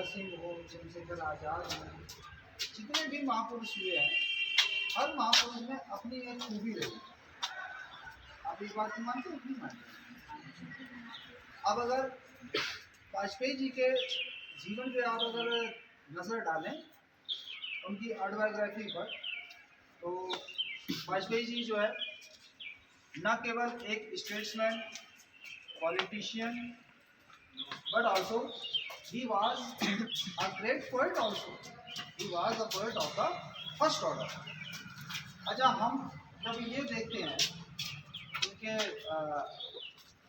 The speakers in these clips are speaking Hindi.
भगत सिंह हो, चंद्रशेखर आज़ाद हो, जितने भी महापुरुष हुए हैं, हर महापुरुष में अपनी एक खूबी रही। आप इस बात को मानते हैं नहीं मानते? अब अगर वाजपेयी जी के जीवन पे आप अगर नज़र डालें उनकी ऑटोबायोग्राफी पर, तो वाजपेयी जी जो है न केवल एक statesman, politician, but also he was a great poet also. He was a poet of the first order. अच्छा, हम जब ये देखते हैं उनके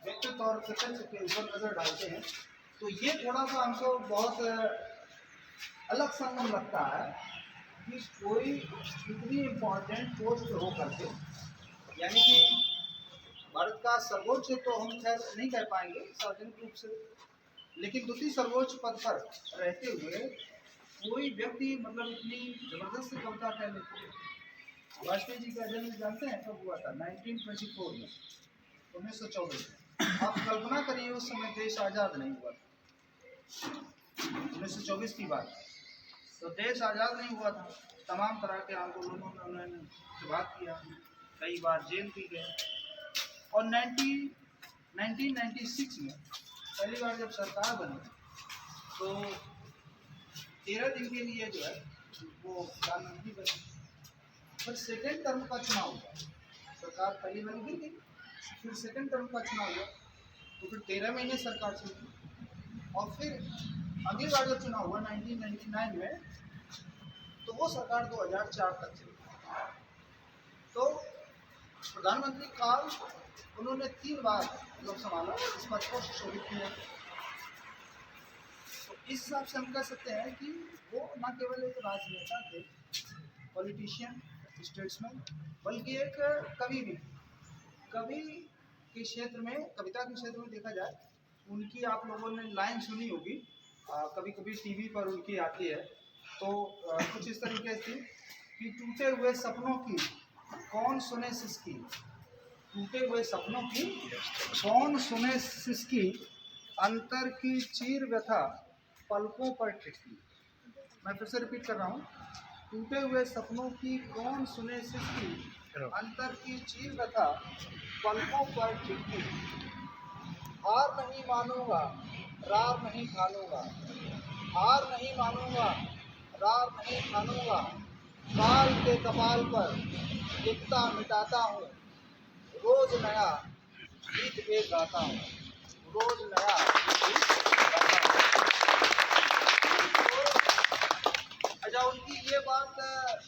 व्यक्तित्व और कृतित्व के ऊपर नज़र डालते हैं, तो ये थोड़ा सा हमको बहुत अलग संगम लगता है कि कोई इतनी इम्पोर्टेंट पोस्ट हो करके, यानी कि भारत का सर्वोच्च तो हम खैर नहीं कह पाएंगे सार्वजनिक रूप से, लेकिन द्वितीय सर्वोच्च पद पर रहते हुए कोई व्यक्ति मतलब इतनी जबरदस्त कविता कह लेते हैं। वाजपेयी जी का जन्म जानते हैं कब हुआ था? 1924 में, 1924 में। आप कल्पना करिए उस समय देश आज़ाद नहीं हुआ था, 1924 की बात। तो देश आज़ाद नहीं हुआ था, तमाम तरह के आंदोलनों में उन्होंने भाग किया, कई बार जेल भी गए, और 1996 में पहली बार जब सरकार बनी तो 13 दिन के लिए जो है वो प्रधानमंत्री बने। फिर सेकेंड टर्म का चुनाव हुआ, सरकार पहली बनी गिर गई, फिर सेकेंड टर्म का चुनाव हुआ तो फिर 13 महीने सरकार चली, और फिर अगली बार जब चुनाव हुआ 1999 में, तो वो सरकार 2004 तक चली। तो प्रधानमंत्री काल उन्होंने 3 बार लोग संभाला, इस पद को सुशोभित किया। तो इस हिसाब से हम कह सकते हैं कि वो न केवल एक राजनेता थे, पॉलिटिशियन, स्टेट्समैन, बल्कि एक कवि भी। कवि के क्षेत्र में, कविता के क्षेत्र में देखा जाए, उनकी आप लोगों ने लाइन सुनी होगी, कभी कभी टीवी पर उनकी आती है, तो कुछ इस तरीके से कि टूटे हुए सपनों की कौन सुने सिसकी, टूटे हुए सपनों की कौन सुने सिसकी, अंतर की चीर व्यथा पलकों पर टिकी। मैं फिर से रिपीट कर रहा हूँ, टूटे हुए सपनों की कौन सुने सिसकी, अंतर की चीर व्यथा पलकों पर टिकी। हार नहीं मानूंगा, रार नहीं ठानूंगा, हार नहीं मानूंगा, रार नहीं ठानूंगा, काल के कपाल पर लिखता मिटाता हूँ, रोज नया गीत एक गाता हूँ, रोज नया गीत गाता हूँ। अच्छा, उनकी ये बात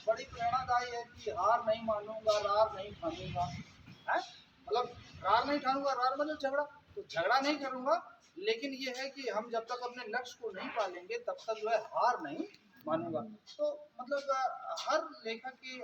बड़ी प्रेरणादायी है कि हार नहीं मानूंगा, रार नहीं ठानूंगा, है मतलब रार नहीं ठानूंगा, रार मतलब झगड़ा, तो झगड़ा नहीं करूंगा, लेकिन ये है कि हम जब तक अपने लक्ष्य को नहीं पालेंगे तब तक जो है हार नहीं मानूंगा। तो मतलब हर लेखक की